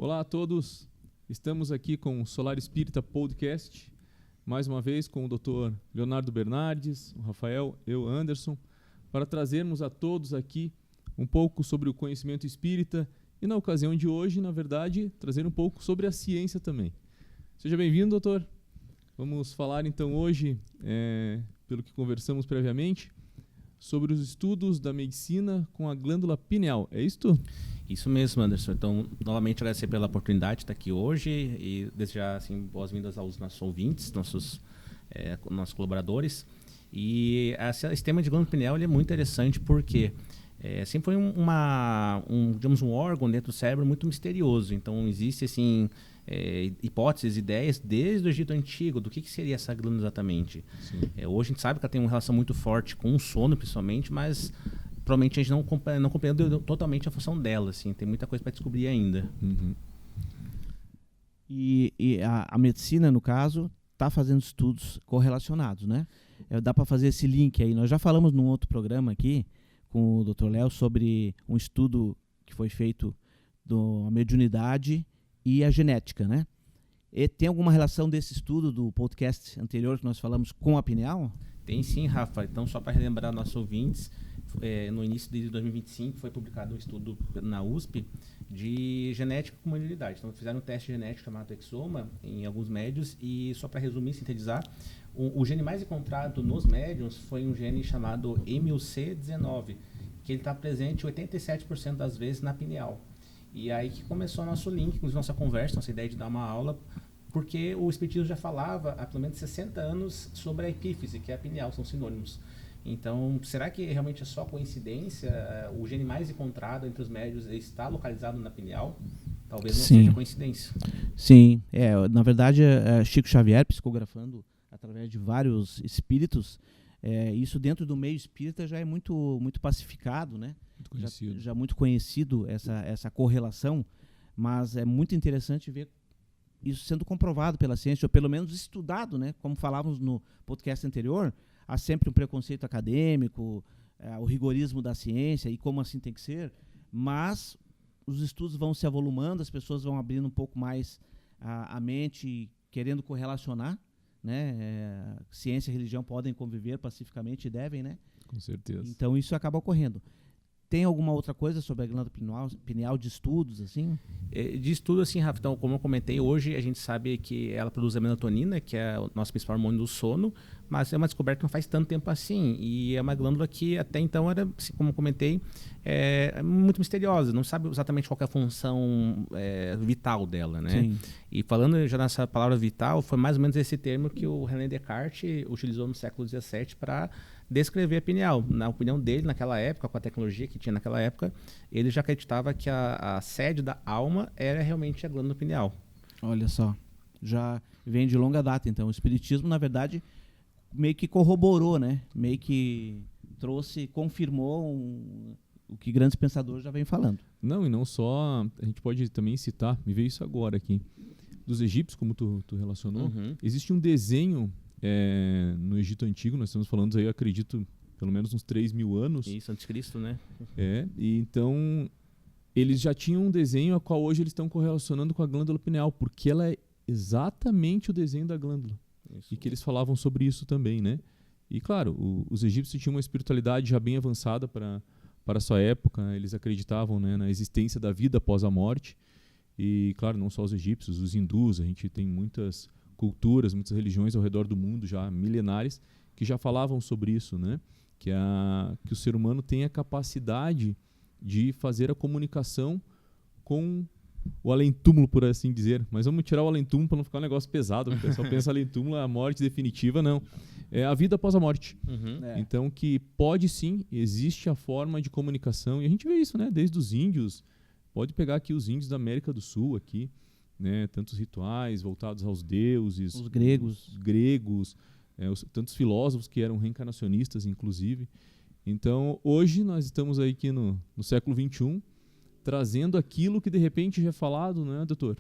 Olá a todos, estamos aqui com o Solar Espírita Podcast, mais uma vez com o Dr. Leonardo Bernardes, o Rafael, eu, Anderson, para trazermos a todos aqui um pouco sobre o conhecimento espírita e na ocasião de hoje, na verdade, trazer um pouco sobre a ciência também. Seja bem-vindo, doutor. Vamos falar então hoje, pelo que conversamos previamente, sobre os estudos da medicina com a glândula pineal. É isto? Isso mesmo, Anderson. Então, novamente agradecer pela oportunidade de estar aqui hoje e desejar assim, boas-vindas aos nossos ouvintes, nossos colaboradores. E esse tema de glândula pineal ele é muito interessante porque sempre foi digamos, um órgão dentro do cérebro muito misterioso. Então, existe assim, hipóteses, ideias desde o Egito Antigo do que seria essa glândula exatamente. Hoje a gente sabe que ela tem uma relação muito forte com o sono, principalmente, mas provavelmente a gente não compreendeu totalmente a função dela. Assim, tem muita coisa para descobrir ainda. Uhum. E a medicina, no caso, está fazendo estudos correlacionados, né? Dá para fazer esse link aí. Nós já falamos num outro programa aqui com o Dr. Léo sobre um estudo que foi feito da mediunidade e a genética, né? E tem alguma relação desse estudo do podcast anterior que nós falamos com a pineal? Tem sim, Rafa. Então, só para relembrar nossos ouvintes, no início de 2025 foi publicado um estudo na USP de genética com mediunidade. Então, fizeram um teste genético chamado Exoma em alguns médios e, só para resumir, sintetizar, o gene mais encontrado nos médiums foi um gene chamado MUC19, que ele está presente 87% das vezes na pineal. E aí que começou o nosso link, inclusive nossa conversa, nossa ideia de dar uma aula, porque o espiritismo já falava há pelo menos 60 anos sobre a epífise, que é a pineal, são sinônimos. Então, será que realmente é só coincidência? O gene mais encontrado entre os médios está localizado na pineal? Talvez não seja coincidência. Sim, na verdade, Chico Xavier, psicografando através de vários espíritos, isso dentro do meio espírita já é muito, muito pacificado, né? Muito conhecido. Já muito conhecido essa correlação, mas é muito interessante ver isso sendo comprovado pela ciência, ou pelo menos estudado, né? Como falávamos no podcast anterior, há sempre um preconceito acadêmico, o rigorismo da ciência e como assim tem que ser, mas os estudos vão se avolumando, as pessoas vão abrindo um pouco mais a mente, querendo correlacionar, né? Ciência e religião podem conviver pacificamente e devem, né? Com certeza. Então isso acaba ocorrendo. Tem alguma outra coisa sobre a glândula pineal de estudos, assim? De estudo, assim, Rafa, então, como eu comentei, hoje a gente sabe que ela produz a melatonina, que é o nosso principal hormônio do sono, mas é uma descoberta que não faz tanto tempo assim. E é uma glândula que até então era, assim, como eu comentei, muito misteriosa. Não sabe exatamente qual é a função vital dela, né? Sim. E falando já nessa palavra vital, foi mais ou menos esse termo que o René Descartes utilizou no século XVII para descrever a pineal. Na opinião dele, naquela época, com a tecnologia que tinha naquela época, ele já acreditava que a sede da alma era realmente a glândula pineal. Olha só, já vem de longa data, então. O espiritismo, na verdade, meio que corroborou, né? Meio que confirmou o que grandes pensadores já vêm falando. Não, e não só, a gente pode também citar, me veio isso agora aqui, dos egípcios, como tu relacionou, existe um desenho no Egito Antigo, nós estamos falando aí, eu acredito, pelo menos uns 3.000 anos. Isso, antes de Cristo, né? E então eles já tinham um desenho a qual hoje eles estão correlacionando com a glândula pineal, porque ela é exatamente o desenho da glândula. Isso. E que eles falavam sobre isso também, né? E claro, os egípcios tinham uma espiritualidade já bem avançada para a sua época, eles acreditavam, né, na existência da vida após a morte. E claro, não só os egípcios, os hindus, a gente tem muitas culturas, muitas religiões ao redor do mundo já milenares que já falavam sobre isso, né? Que o ser humano tem a capacidade de fazer a comunicação com o além-túmulo, por assim dizer. Mas vamos tirar o além-túmulo para não ficar um negócio pesado. O pessoal pensa além-túmulo, a morte definitiva, não. É a vida após a morte. Então, que pode sim, existe a forma de comunicação. E a gente vê isso, né? Desde os índios. Pode pegar aqui os índios da América do Sul, aqui, né? Tantos rituais voltados aos deuses. Os gregos. Tantos filósofos que eram reencarnacionistas, inclusive. Então, hoje nós estamos aí aqui no século XXI, trazendo aquilo que de repente já é falado, né, doutor?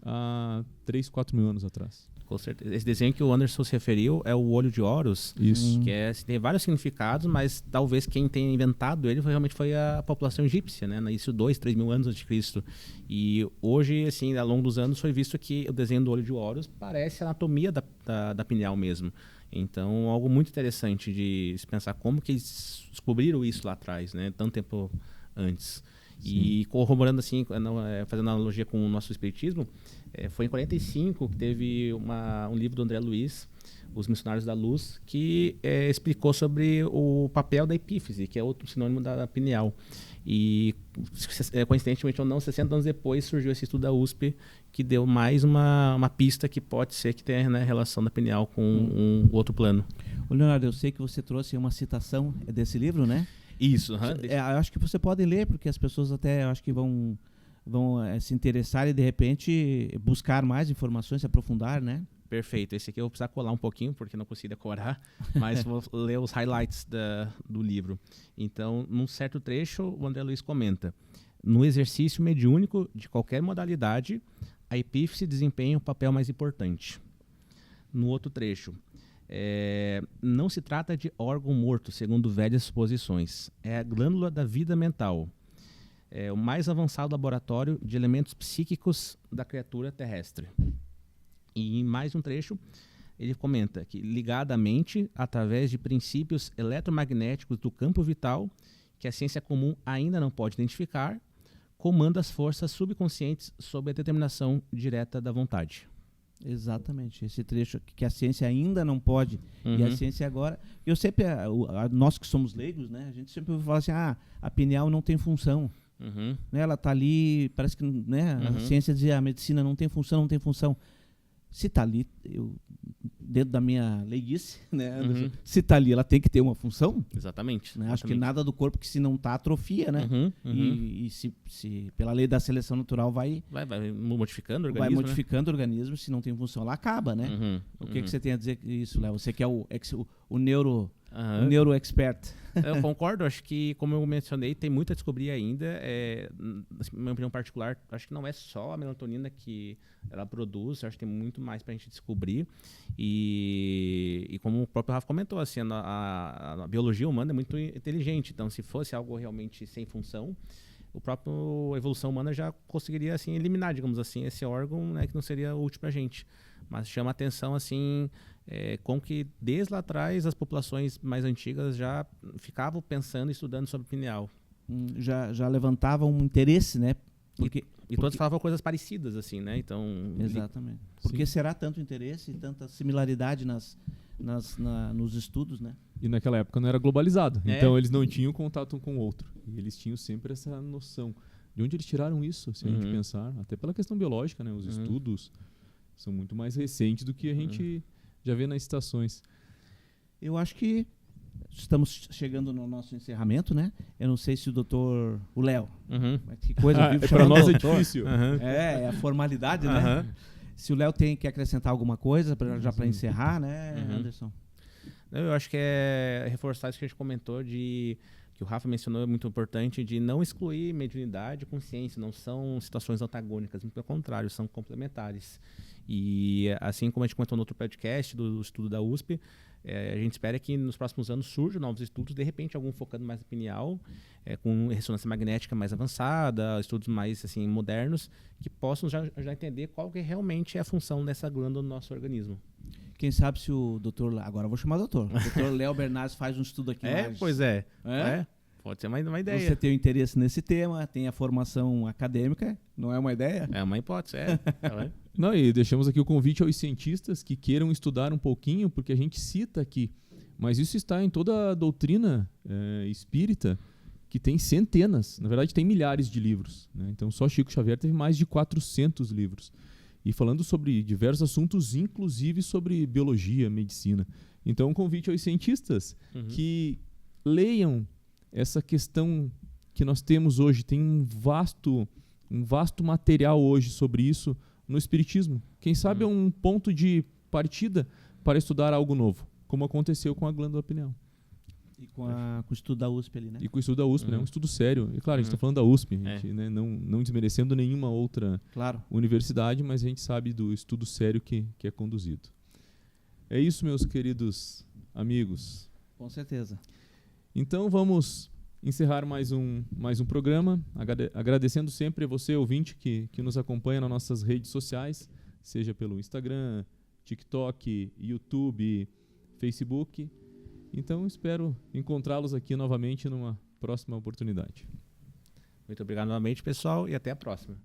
Há 3, 4 mil anos atrás. Com certeza. Esse desenho que o Anderson se referiu é o olho de Horus. Isso. Que tem vários significados, mas talvez quem tenha inventado ele realmente foi a população egípcia, né? Isso 2-3 mil anos antes de Cristo. E hoje, assim, ao longo dos anos, foi visto que o desenho do olho de Horus parece a anatomia da pineal mesmo. Então, algo muito interessante de se pensar como que eles descobriram isso lá atrás, né? Tanto tempo antes. Sim. E corroborando assim, fazendo analogia com o nosso espiritismo, foi em 45 que teve um livro do André Luiz, Os Missionários da Luz, que explicou sobre o papel da epífise, que é outro sinônimo da pineal. E, coincidentemente ou não, 60 anos depois surgiu esse estudo da USP, que deu mais uma pista que pode ser que tenha, né, relação da pineal com um outro plano. Ô, Leonardo, eu sei que você trouxe uma citação desse livro, né? Isso. Eu acho que você pode ler, porque as pessoas até acho que vão se interessar e, de repente, buscar mais informações, se aprofundar, né? Perfeito. Esse aqui eu vou precisar colar um pouquinho, porque não consigo decorar, mas vou ler os highlights do livro. Então, num certo trecho, o André Luiz comenta: no exercício mediúnico de qualquer modalidade, a epífise desempenha um papel mais importante. No outro trecho, não se trata de órgão morto, segundo velhas suposições. É a glândula da vida mental. É o mais avançado laboratório de elementos psíquicos da criatura terrestre. E em mais um trecho, ele comenta que, ligada à mente, através de princípios eletromagnéticos do campo vital, que a ciência comum ainda não pode identificar, comanda as forças subconscientes sob a determinação direta da vontade. Exatamente, esse trecho que a ciência ainda não pode, e a ciência agora... Eu sempre, nós que somos leigos, né, a gente sempre ouve falar assim, a pineal não tem função. Né, ela está ali, parece que, né, a ciência dizia, a medicina não tem função. Se está ali, dentro da minha leiguice, né, Anderson, se está ali, ela tem que ter uma função. Exatamente. Né? Acho que nada do corpo que, se não está, atrofia, né? E se pela lei da seleção natural vai modificando o organismo. Vai modificando, né? O organismo, se não tem função, ela acaba, né? O que você tem a dizer isso, Léo? Você que é o neuro expert. Eu concordo, acho que, como eu mencionei, tem muito a descobrir ainda. Na minha opinião particular, acho que não é só a melatonina que ela produz, acho que tem muito mais para a gente descobrir. E como o próprio Rafa comentou, assim, a biologia humana é muito inteligente, então se fosse algo realmente sem função, a própria evolução humana já conseguiria, assim, eliminar, digamos assim, esse órgão, né, que não seria útil para a gente. Mas chama a atenção, assim, com que desde lá atrás as populações mais antigas já ficavam pensando e estudando sobre pineal. Já levantavam um interesse, né? Porque todos falavam coisas parecidas, assim, né? Então, exatamente. Por que será tanto interesse e tanta similaridade nos estudos, né? E naquela época não era globalizado, então eles não tinham contato um com o outro. E eles tinham sempre essa noção. De onde eles tiraram isso, se a gente pensar? Até pela questão biológica, né? Os estudos são muito mais recentes do que a gente já vê nas estações. Eu acho que estamos chegando no nosso encerramento, né? Eu não sei se o Léo, que coisa, para nós é difícil. É a formalidade, né? Se o Léo quer acrescentar alguma coisa para encerrar, né, Anderson? Eu acho que é reforçar isso que a gente comentou, que o Rafa mencionou, é muito importante, de não excluir mediunidade e consciência. Não são situações antagônicas, muito pelo contrário, são complementares. E assim como a gente comentou no outro podcast do estudo da USP, a gente espera que nos próximos anos surjam novos estudos, de repente algum focando mais na pineal, com ressonância magnética mais avançada, estudos mais, assim, modernos, que possam já entender qual que realmente é a função dessa glândula no nosso organismo. Quem sabe se o doutor... Agora eu vou chamar o doutor Léo Bernardes faz um estudo aqui. Pois é. Pode ser uma ideia. Você tem o interesse nesse tema, tem a formação acadêmica, não é uma ideia? É uma hipótese, Não, e deixamos aqui o convite aos cientistas que queiram estudar um pouquinho, porque a gente cita aqui, mas isso está em toda a doutrina espírita, que tem centenas, na verdade tem milhares de livros, né? Então só Chico Xavier teve mais de 400 livros. E falando sobre diversos assuntos, inclusive sobre biologia, medicina. Então um convite aos cientistas que leiam essa questão que nós temos hoje. Tem um vasto material hoje sobre isso no espiritismo. Quem sabe é um ponto de partida para estudar algo novo, como aconteceu com a glândula pineal. E com o estudo da USP ali, né? E com o estudo da USP, né? Um estudo sério. E claro, a gente está falando da USP, a gente, né? Não desmerecendo nenhuma outra universidade, mas a gente sabe do estudo sério que é conduzido. É isso, meus queridos amigos. Com certeza. Então vamos encerrar mais um programa, agradecendo sempre a você, ouvinte, que nos acompanha nas nossas redes sociais, seja pelo Instagram, TikTok, YouTube, Facebook. Então espero encontrá-los aqui novamente numa próxima oportunidade. Muito obrigado novamente, pessoal, e até a próxima.